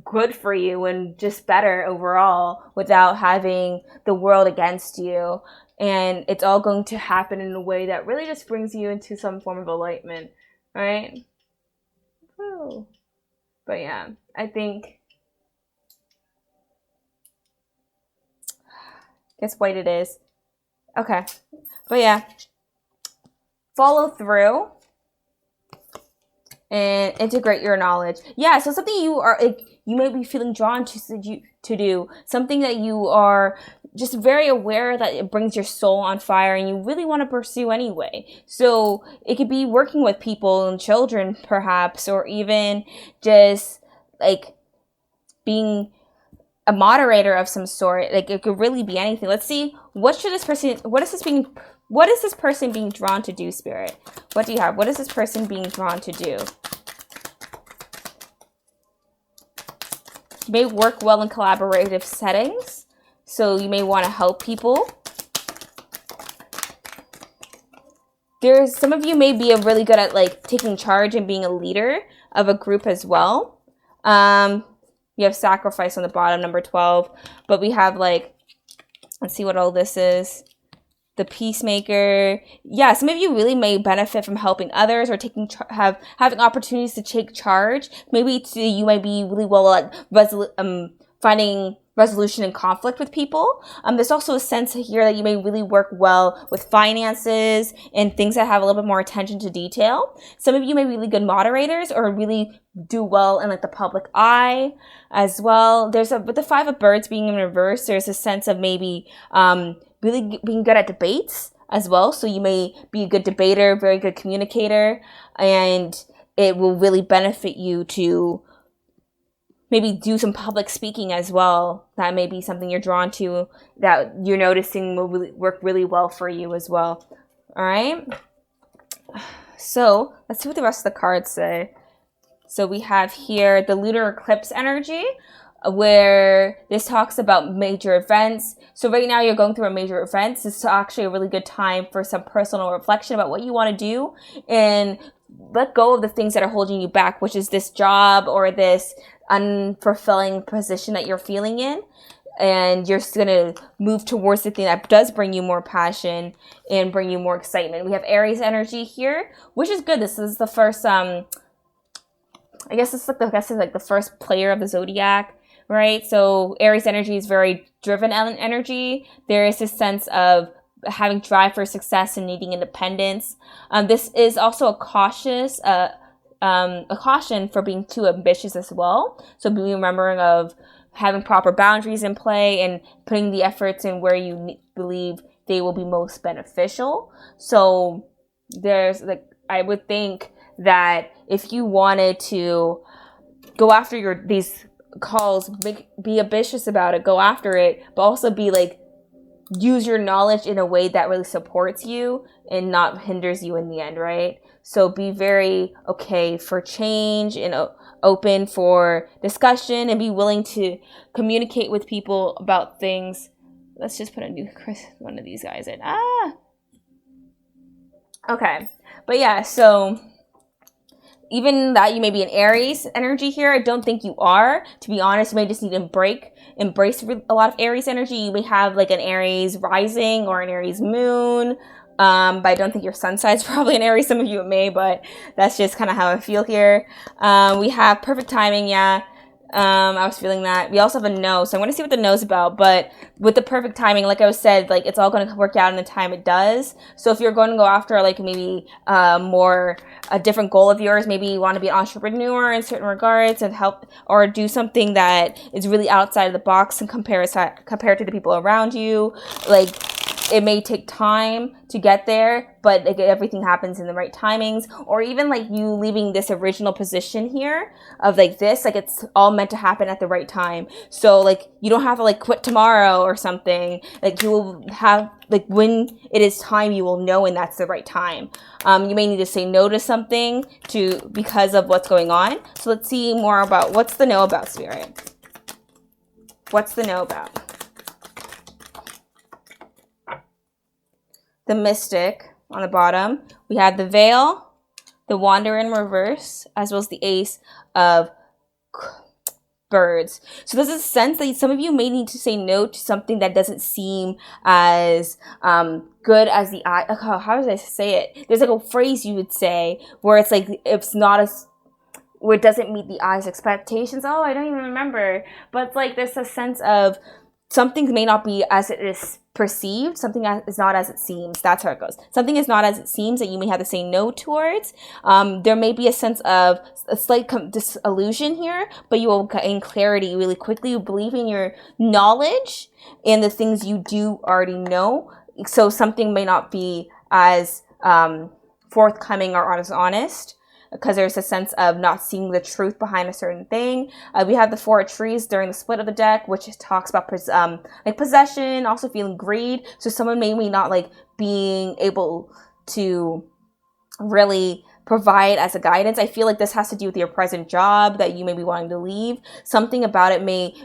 good for you and just better overall without having the world against you. And it's all going to happen in a way that really just brings you into some form of enlightenment, right? Woo. But yeah, I think, guess white it is. Okay. But yeah, follow through and integrate your knowledge. Yeah, so something you are, like, you may be feeling drawn to do, something that you are just very aware that it brings your soul on fire and you really want to pursue anyway. So it could be working with people and children perhaps, or even just like being a moderator of some sort. Like it could really be anything. Let's see, what is this person being drawn to do, Spirit? What do you have? What is this person being drawn to do? You may work well in collaborative settings, so you may want to help people. Some of you may be really good at like taking charge and being a leader of a group as well. You have sacrifice on the bottom, number 12, but we have like, let's see what all this is. The peacemaker. Yeah, some of you really may benefit from helping others or having opportunities to take charge. Maybe you might be really well at finding resolution in conflict with people. There's also a sense here that you may really work well with finances and things that have a little bit more attention to detail. Some of you may be really good moderators or really do well in like the public eye as well. With the 5 of birds being in reverse, there's a sense of maybe really being good at debates as well. So you may be a good debater, very good communicator, and it will really benefit you to maybe do some public speaking as well. That may be something you're drawn to, that you're noticing will really work really well for you as well. All right. So let's see what the rest of the cards say. So we have here the lunar eclipse energy, where this talks about major events. So right now you're going through a major event. This is actually a really good time for some personal reflection about what you want to do and let go of the things that are holding you back, which is this job or this unfulfilling position that you're feeling in. and you're going to move towards the thing that does bring you more passion and bring you more excitement. We have Aries energy here, which is good. This is the first, I guess it's like the first player of the zodiac, right? So Aries energy is very driven energy. There is this sense of having drive for success and needing independence. This is also a caution for being too ambitious as well. So be remembering of having proper boundaries in play and putting the efforts in where you believe they will be most beneficial. So there's I would think that if you wanted to go after these calls, be ambitious about it, go after it, but also be use your knowledge in a way that really supports you and not hinders you in the end, right? So be very okay for change and open for discussion, and be willing to communicate with people about things. Let's just put one of these guys in. Okay. But yeah, so even that you may be an Aries energy here, I don't think you are. To be honest, you may just need to embrace a lot of Aries energy. You may have an Aries rising or an Aries moon. But I don't think your sun side's probably an Aries. Some of you it may, but that's just kind of how I feel here. We have perfect timing, yeah. I was feeling that. We also have a no, so I'm going to see what the no's about. But with the perfect timing, like I said, it's all going to work out in the time it does. So if you're going to go after maybe a different goal of yours, maybe you want to be an entrepreneur in certain regards and help or do something that is really outside of the box and compared to the people around you, it may take time to get there, but everything happens in the right timings. Or even you leaving this original position here of this, it's all meant to happen at the right time. So you don't have to quit tomorrow or something. You will have when it is time, you will know, and that's the right time. You may need to say no to something because of what's going on. So let's see more about what's the no about, Spirit. What's the no about? The Mystic on the bottom. We have the Veil, the Wanderer in reverse, as well as the Ace of Birds. So there's a sense that some of you may need to say no to something that doesn't seem as good as the eye. How did I say it? There's a phrase you would say where it's it's not as, where it doesn't meet the eye's expectations. Oh, I don't even remember. But there's a sense of something may not be as it is perceived. Something is not as it seems. That's how it goes. Something is not as it seems that you may have to say no towards. There may be a sense of a slight disillusion here, but you will gain clarity really quickly. You believe in your knowledge and the things you do already know. So something may not be as forthcoming or as honest, because there's a sense of not seeing the truth behind a certain thing. We have the Four of Trees during the split of the deck, which talks about possession, also feeling greed. So someone may not being able to really provide as a guidance. I feel this has to do with your present job that you may be wanting to leave. Something about it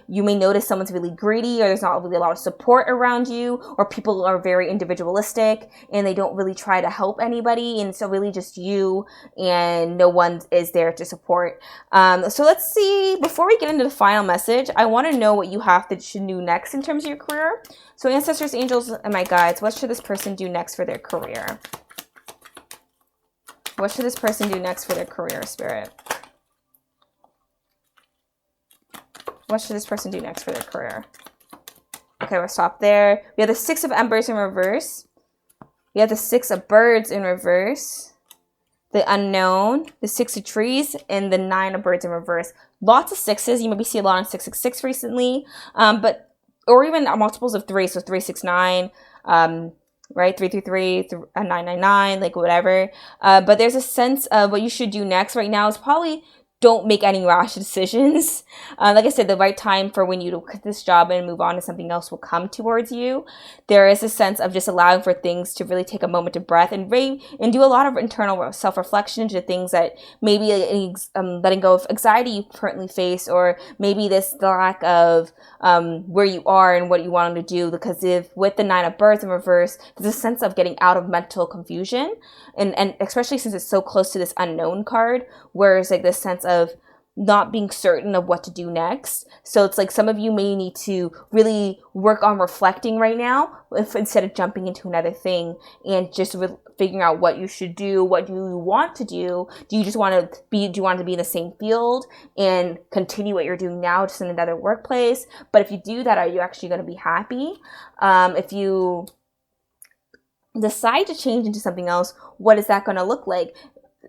you may notice someone's really greedy, or there's not really a lot of support around you, or people are very individualistic and they don't really try to help anybody, and so really just you and no one is there to support. So let's see, before we get into the final message, I want to know what you should do next in terms of your career. So ancestors, angels, and my guides, what should this person do next for their career? What should this person do next for their career, Spirit? What should this person do next for their career? Okay, we'll stop there. We have the Six of Embers in reverse. We have the Six of Birds in reverse. The Unknown, the Six of Trees, and the Nine of Birds in reverse. Lots of sixes. You maybe see a lot on 666 recently, or even multiples of three. So 369. Right, 333, 999, whatever. But there's a sense of what you should do next right now is probably don't make any rash decisions. Like I said, the right time for when you to quit this job and move on to something else will come towards you. There is a sense of just allowing for things to really take a moment of breath and do a lot of internal self-reflection into things that maybe letting go of anxiety you currently face, or maybe this lack of where you are and what you want to do. Because with the Nine of Birds in reverse, there's a sense of getting out of mental confusion, and especially since it's so close to this Unknown card, where it's this sense of not being certain of what to do next. So it's like some of you may need to really work on reflecting right now, instead of jumping into another thing and just figuring out what you should do, what do you want to do. Do you want to be in the same field and continue what you're doing now, just in another workplace? But if you do that, are you actually going to be happy? If you decide to change into something else, what is that going to look like?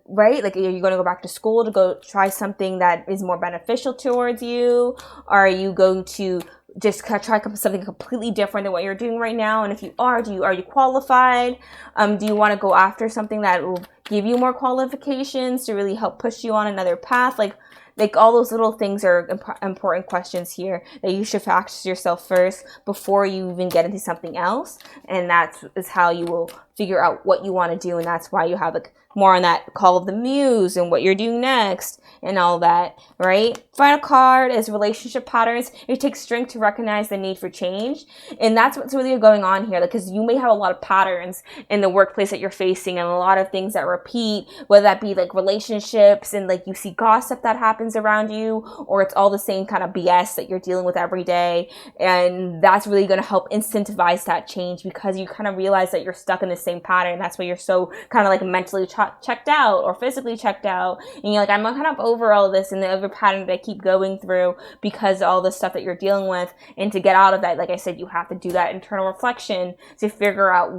Right? Like, are you going to go back to school to go try something that is more beneficial towards you? Or are you going to just try something completely different than what you're doing right now? And if you are, are you qualified? Do you want to go after something that will give you more qualifications to really help push you on another path? Like all those little things are important questions here that you should ask yourself first before you even get into something else. And that is how you will figure out what you want to do. And that's why you have more on that call of the muse and what you're doing next and all that, right? Final card is relationship patterns. It takes strength to recognize the need for change. And that's what's really going on here, because you may have a lot of patterns in the workplace that you're facing and a lot of things that repeat, whether that be like relationships and like you see gossip that happens around you, or it's all the same kind of BS that you're dealing with every day. And that's really going to help incentivize that change, because you kind of realize that you're stuck in the same pattern. That's why you're so kind of like mentally checked out or physically checked out, and you're like, I'm kind of over all this and the other pattern that I keep going through because of all the stuff that you're dealing with. And to get out of that, like I said, you have to do that internal reflection to figure out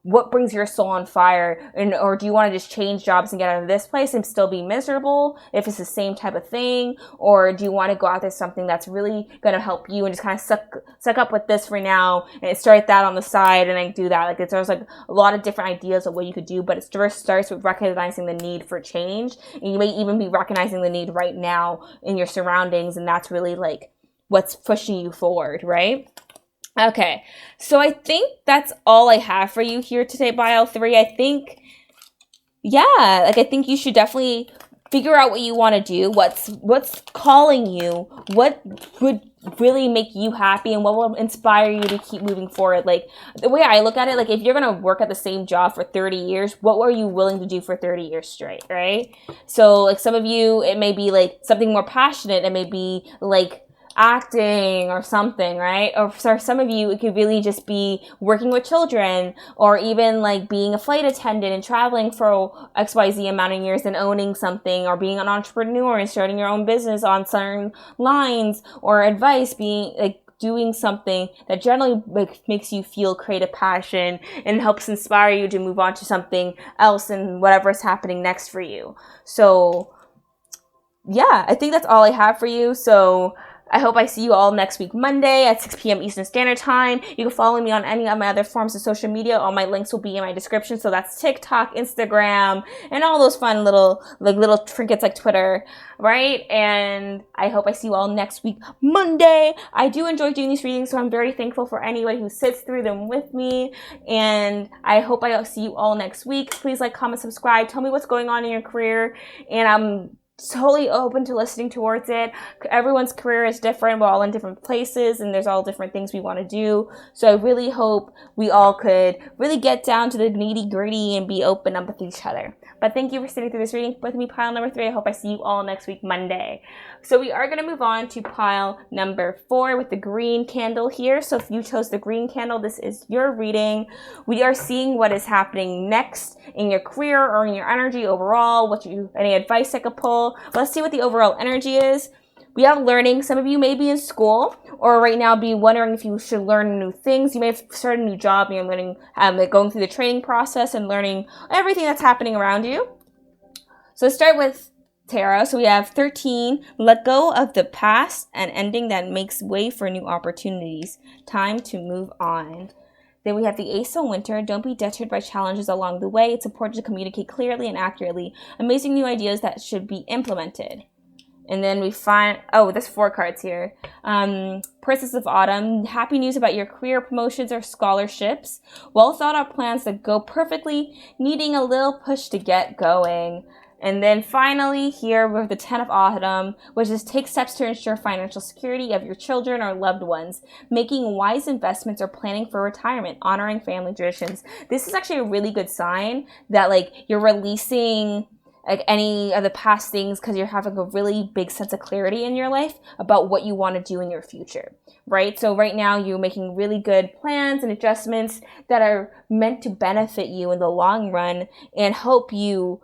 what brings your soul on fire. Or do you want to just change jobs and get out of this place and still be miserable if it's the same type of thing? Or do you want to go out there something that's really going to help you and just kind of suck up with this for now and start that on the side and then do that? Like, there's like a lot of different ideas of what you could do, but it first starts with recognizing the need for change. And you may even be recognizing the need right now in your surroundings, and that's really like what's pushing you forward, right? Okay, so I think that's all I have for you here today, Bio 3. I think you should definitely figure out what you want to do, what's calling you, what would really make you happy, and what will inspire you to keep moving forward. Like, the way I look at it, like, if you're going to work at the same job for 30 years, what were you willing to do for 30 years straight, right? So, like, some of you, it may be, like, something more passionate. It may be, like, acting or something, right? Or for some of you, it could really just be working with children, or even like being a flight attendant and traveling for XYZ amount of years and owning something, or being an entrepreneur and starting your own business on certain lines, or advice, being like doing something that generally makes you feel creative passion and helps inspire you to move on to something else and whatever's happening next for you. So yeah, I think that's all I have for you. So I hope I see you all next week, Monday at 6 p.m. Eastern Standard Time. You can follow me on any of my other forms of social media. All my links will be in my description. So that's TikTok, Instagram, and all those fun little trinkets like Twitter, right? And I hope I see you all next week, Monday. I do enjoy doing these readings, so I'm very thankful for anybody who sits through them with me. And I hope I see you all next week. Please like, comment, subscribe. Tell me what's going on in your career. And I'm totally open to listening towards it. Everyone's career is different. We're all in different places, and there's all different things we want to do. So I really hope we all could really get down to the nitty gritty and be open up with each other. But thank you for sitting through this reading with me, pile number 3. I hope I see you all next week, Monday. So we are going to move on to pile number 4 with the green candle here. So if you chose the green candle, this is your reading. We are seeing what is happening next in your career or in your energy overall, any advice I could pull. Let's see what the overall energy is. We have learning. Some of you may be in school or right now be wondering if you should learn new things. You may have started a new job and you're learning, going through the training process and learning everything that's happening around you. So let's start with tarot. So we have 13, let go of the past and ending that makes way for new opportunities. Time to move on. Then we have the Ace of Winter. Don't be deterred by challenges along the way. It's important to communicate clearly and accurately. Amazing new ideas that should be implemented. And then we find, there's 4 cards here. Princess of Autumn. Happy news about your career promotions or scholarships. Well thought out plans that go perfectly, needing a little push to get going. And then finally here we have the 10 of Autumn, which is take steps to ensure financial security of your children or loved ones, making wise investments or planning for retirement, honoring family traditions. This is actually a really good sign that like you're releasing like any of the past things, because you're having a really big sense of clarity in your life about what you want to do in your future, right? So right now you're making really good plans and adjustments that are meant to benefit you in the long run and help you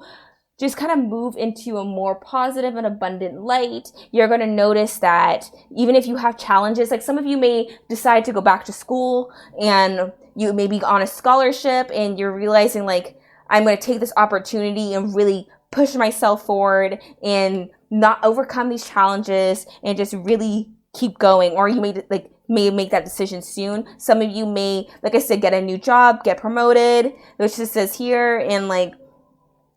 just kind of move into a more positive and abundant light. You're going to notice that even if you have challenges, like some of you may decide to go back to school and you may be on a scholarship and you're realizing like, I'm going to take this opportunity and really push myself forward and not overcome these challenges and just really keep going. Or you may make that decision soon. Some of you may, like I said, get a new job, get promoted, which just says here, and like,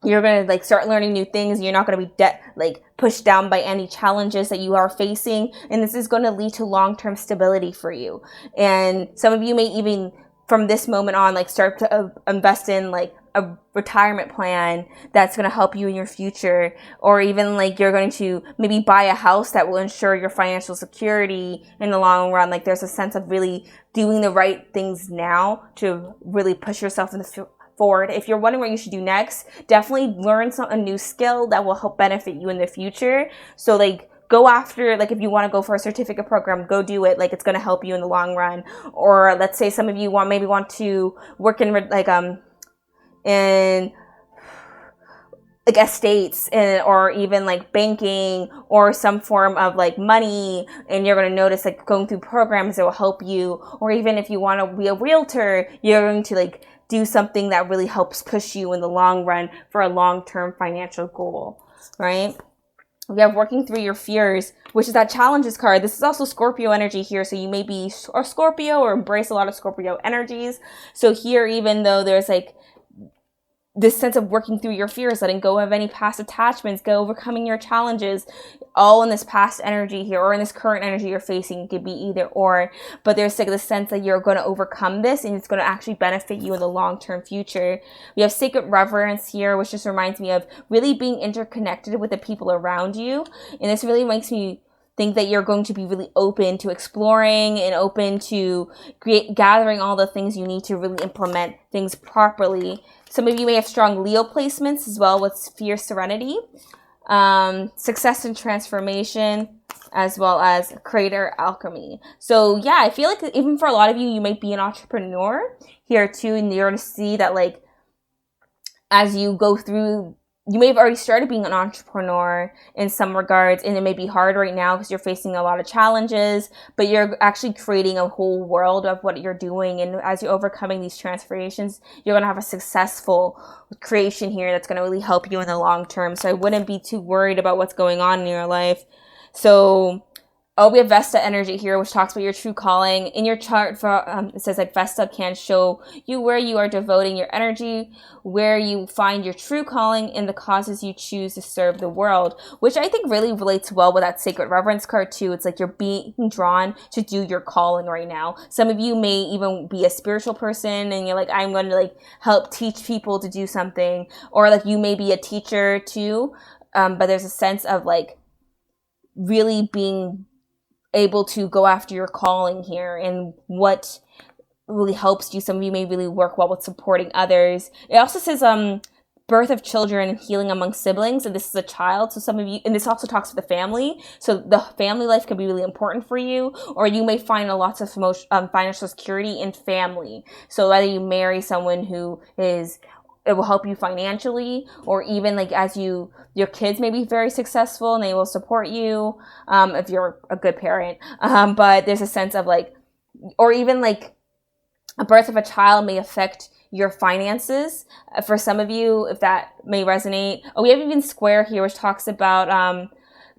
you're going to like start learning new things. You're not going to be pushed down by any challenges that you are facing. And this is going to lead to long-term stability for you. And some of you may even from this moment on, like start to invest in like a retirement plan that's going to help you in your future. Or even like you're going to maybe buy a house that will ensure your financial security in the long run. Like there's a sense of really doing the right things now to really push yourself in the forward. If you're wondering what you should do next, definitely learn a new skill that will help benefit you in the future. So like go after, like if you want to go for a certificate program, go do it. Like it's going to help you in the long run. Or let's say some of you want to work in in estates or even like banking or some form of like money, and you're going to notice like going through programs that will help you. Or even if you want to be a realtor, you're going to like do something that really helps push you in the long run for a long-term financial goal, right? We have working through your fears, which is that challenges card. This is also Scorpio energy here. So you may be a Scorpio or embrace a lot of Scorpio energies. So here, even though there's like this sense of working through your fears, letting go of any past attachments, overcoming your challenges, all in this past energy here, or in this current energy you're facing. It could be either or, but there's like the sense that you're going to overcome this and it's going to actually benefit you in the long-term future. We have sacred reverence here, which just reminds me of really being interconnected with the people around you. And this really makes me think that you're going to be really open to exploring and open to gathering all the things you need to really implement things properly. Some of you may have strong Leo placements as well with fierce serenity, success and transformation, as well as creator alchemy. So yeah, I feel like even for a lot of you, you might be an entrepreneur here too, and you're going to see that like as you go through, you may have already started being an entrepreneur in some regards, and it may be hard right now because you're facing a lot of challenges, but you're actually creating a whole world of what you're doing. And as you're overcoming these transformations, you're going to have a successful creation here that's going to really help you in the long term. So I wouldn't be too worried about what's going on in your life. So we have Vesta energy here, which talks about your true calling. In your chart, it says like Vesta can show you where you are devoting your energy, where you find your true calling, and the causes you choose to serve the world, which I think really relates well with that sacred reverence card too. It's like you're being drawn to do your calling right now. Some of you may even be a spiritual person and you're like, I'm going to like help teach people to do something, or like you may be a teacher too. But there's a sense of like really being able to go after your calling here and what really helps you. Some of you may really work well with supporting others. It also says birth of children and healing among siblings, and this is a child. So some of you, and this also talks to the family, so the family life can be really important for you, or you may find a lot of financial security in family. So whether you marry someone who is, it will help you financially, or even like as your kids may be very successful and they will support you if you're a good parent. But there's a sense of like, or even like a birth of a child may affect your finances. For some of you, if that may resonate. We have even square here, which talks about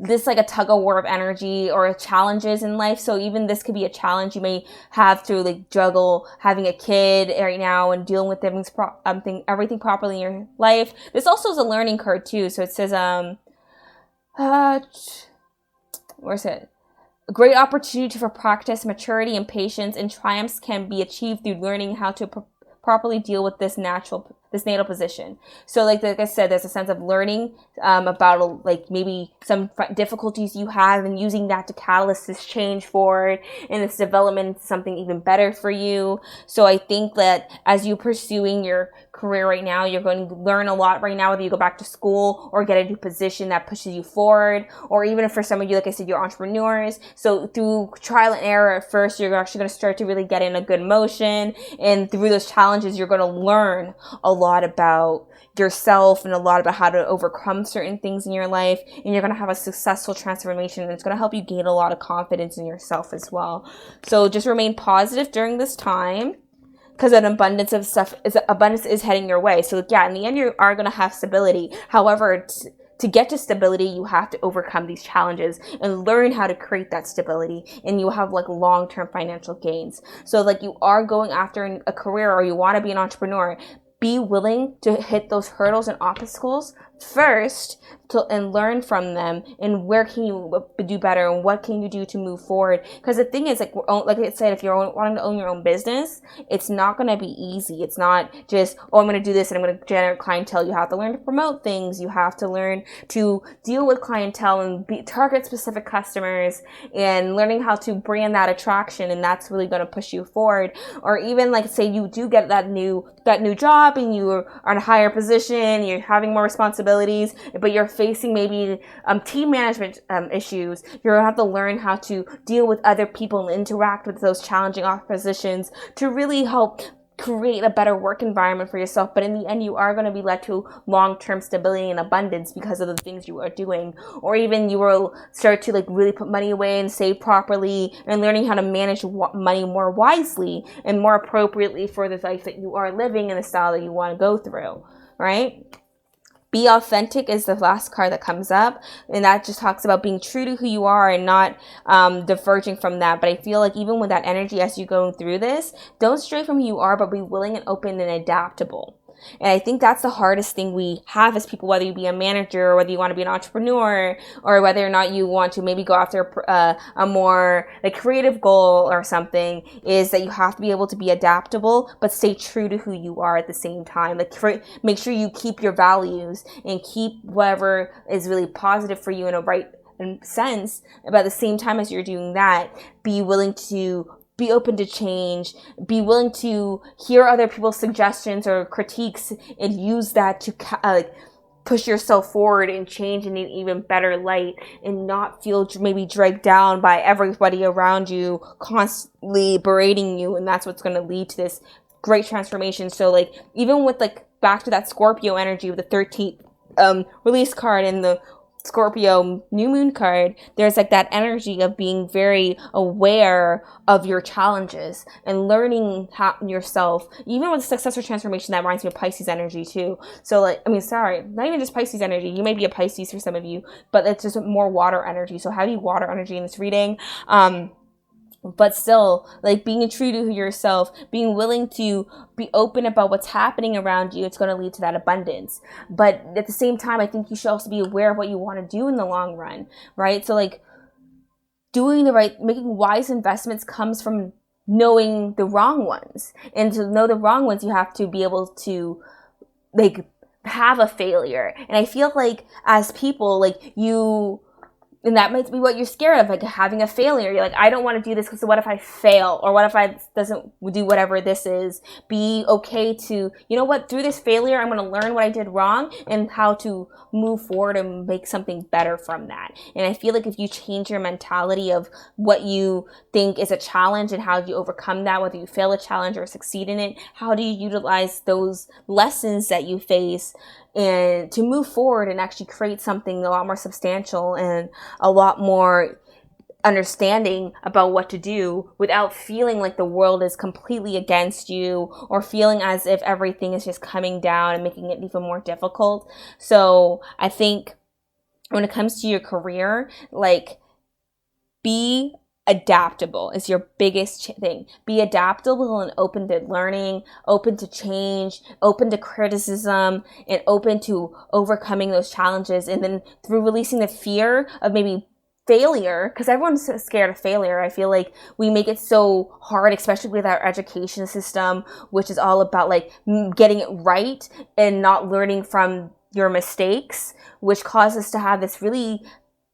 this like a tug of war of energy or challenges in life. So even this could be a challenge you may have to like juggle having a kid right now and dealing with everything properly in your life. This also is a learning card too. So it says, where's it? A great opportunity for practice, maturity, and patience and triumphs can be achieved through learning how to properly deal with this natal position. So like I said, there's a sense of learning about like maybe some difficulties you have and using that to catalyst this change forward and this development into something even better for you. So I think that as you're pursuing your career right now. You're going to learn a lot right now, whether you go back to school or get a new position that pushes you forward, or even for some of you, like I said, you're entrepreneurs. So through trial and error at first, you're actually going to start to really get in a good motion. And through those challenges, you're going to learn a lot about yourself and a lot about how to overcome certain things in your life, and you're going to have a successful transformation, and it's going to help you gain a lot of confidence in yourself as well. So just remain positive during this time, because an abundance is heading your way. So yeah, in the end, you are going to have stability. However, to get to stability, you have to overcome these challenges and learn how to create that stability, and you have like long-term financial gains. So like, you are going after a career, or you want to be an entrepreneur, be willing to hit those hurdles and obstacles first and learn from them, and where can you do better, and what can you do to move forward. Because the thing is, like I said, if you're wanting to own your own business, it's not going to be easy. It's not just, oh, I'm going to do this and I'm going to generate clientele. You have to learn to promote things. You have to learn to deal with clientele and target specific customers, and learning how to brand that attraction, and that's really going to push you forward. Or even like, say you do get that new job, and you are in a higher position, you're having more responsibilities, but you're facing maybe team management issues. You're going to have to learn how to deal with other people and interact with those challenging oppositions to really help create a better work environment for yourself. But in the end, you are going to be led to long-term stability and abundance because of the things you are doing. Or even you will start to like really put money away and save properly, and learning how to manage money more wisely and more appropriately for the life that you are living and the style that you want to go through, right? Be authentic is the last card that comes up, and that just talks about being true to who you are and not diverging from that. But I feel like even with that energy as you're going through this, don't stray from who you are, but be willing and open and adaptable. And I think that's the hardest thing we have as people, whether you be a manager, or whether you want to be an entrepreneur, or whether or not you want to maybe go after a more like creative goal or something, is that you have to be able to be adaptable, but stay true to who you are at the same time. Like, make sure you keep your values and keep whatever is really positive for you in a right sense. But at the same time as you're doing that, be willing to be open to change, be willing to hear other people's suggestions or critiques, and use that to push yourself forward and change in an even better light, and not feel maybe dragged down by everybody around you constantly berating you. And that's what's going to lead to this great transformation. So like, even with like back to that Scorpio energy with the 13th release card and the Scorpio new moon card, there's like that energy of being very aware of your challenges and learning how yourself, even with successful transformation. That reminds me of Pisces energy too. So like, not even just Pisces energy. You may be a Pisces for some of you, but it's just more water energy. So heavy water energy in this reading. But still, like, being true to yourself, being willing to be open about what's happening around you, it's going to lead to that abundance. But at the same time, I think you should also be aware of what you want to do in the long run, right? So like, making wise investments comes from knowing the wrong ones. And to know the wrong ones, you have to be able to like have a failure. And I feel like as people, like and that might be what you're scared of, like having a failure. You're like, I don't want to do this because what if I fail? Or what if I doesn't do whatever this is? Be okay to, you know what, through this failure, I'm going to learn what I did wrong and how to move forward and make something better from that. And I feel like if you change your mentality of what you think is a challenge and how you overcome that, whether you fail a challenge or succeed in it, how do you utilize those lessons that you face and to move forward and actually create something a lot more substantial and a lot more understanding about what to do without feeling like the world is completely against you, or feeling as if everything is just coming down and making it even more difficult. So I think when it comes to your career, like, be adaptable is your biggest thing. Be adaptable and open to learning, open to change, open to criticism, and open to overcoming those challenges. And then through releasing the fear of maybe failure, because everyone's so scared of failure. I feel like we make it so hard, especially with our education system, which is all about like getting it right and not learning from your mistakes, which causes us to have this really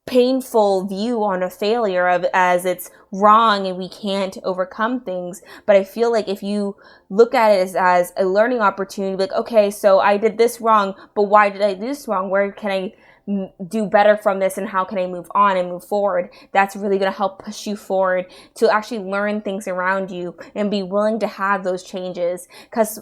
painful view on a failure of as it's wrong and we can't overcome things. But I feel like if you look at it as a learning opportunity, like, okay, so I did this wrong, but why did I do this wrong? Where can I do better from this, and how can I move on and move forward? That's really going to help push you forward to actually learn things around you and be willing to have those changes. Because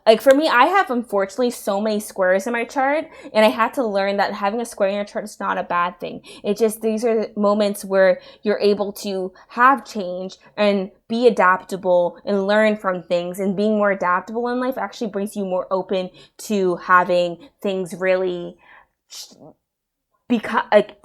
like for me, I have unfortunately so many squares in my chart, and I had to learn that having a square in your chart is not a bad thing. It just, these are moments where you're able to have change and be adaptable and learn from things, and being more adaptable in life actually brings you more open to having things really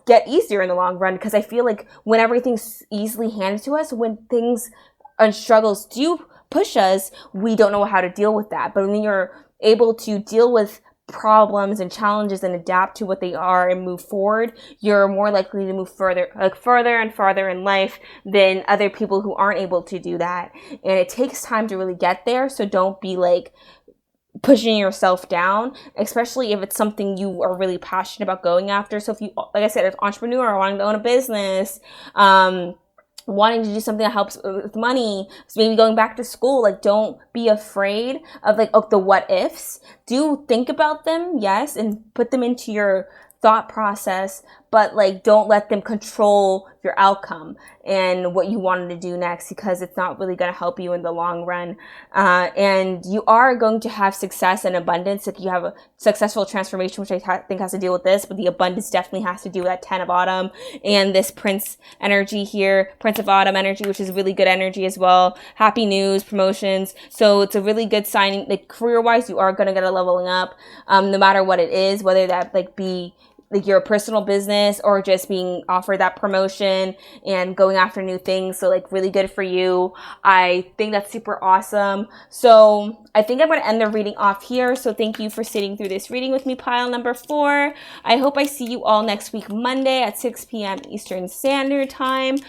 get easier in the long run. Because I feel like when everything's easily handed to us, when things and struggles do push us, we don't know how to deal with that. But when you're able to deal with problems and challenges and adapt to what they are and move forward, you're more likely to move further and farther in life than other people who aren't able to do that. And it takes time to really get there. So don't be like pushing yourself down, especially if it's something you are really passionate about going after. So if you, like I said, if entrepreneur, wanting to own a business, wanting to do something that helps with money, so maybe going back to school, like, don't be afraid of like the what ifs. Do think about them, yes, and put them into your thought process, but like don't let them control your outcome and what you wanted to do next, because it's not really going to help you in the long run. And you are going to have success and abundance if you have a successful transformation, which I think has to deal with this, but the abundance definitely has to do with that 10 of autumn and this Prince energy here, Prince of Autumn energy, which is really good energy as well. Happy news, promotions. So it's a really good sign. Like career wise, you are going to get a leveling up, no matter what it is, whether that like be like your personal business or just being offered that promotion and going after new things. So like really good for you. I think that's super awesome. So I think I'm going to end the reading off here. So thank you for sitting through this reading with me, pile number 4. I hope I see you all next week, Monday at 6 p.m. Eastern Standard Time.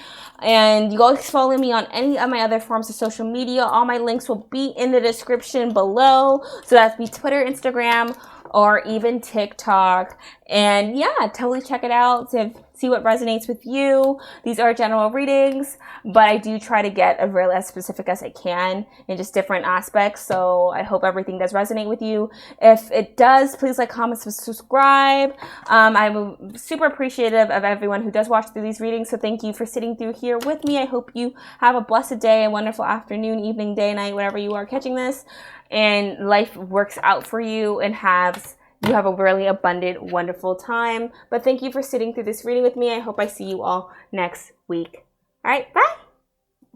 And you guys follow me on any of my other forms of social media. All my links will be in the description below. So that's be Twitter, Instagram, or even TikTok. And yeah, totally check it out to see what resonates with you. These are general readings, but I do try to get as specific as I can in just different aspects. So I hope everything does resonate with you. If it does, please like, comment, subscribe. I'm super appreciative of everyone who does watch through these readings. So thank you for sitting through here with me. I hope you have a blessed day, a wonderful afternoon, evening, day, night, whatever you are catching this, and life works out for you and you have a really abundant, wonderful time. But thank you for sitting through this reading with me. I hope I see you all next week. All right, bye.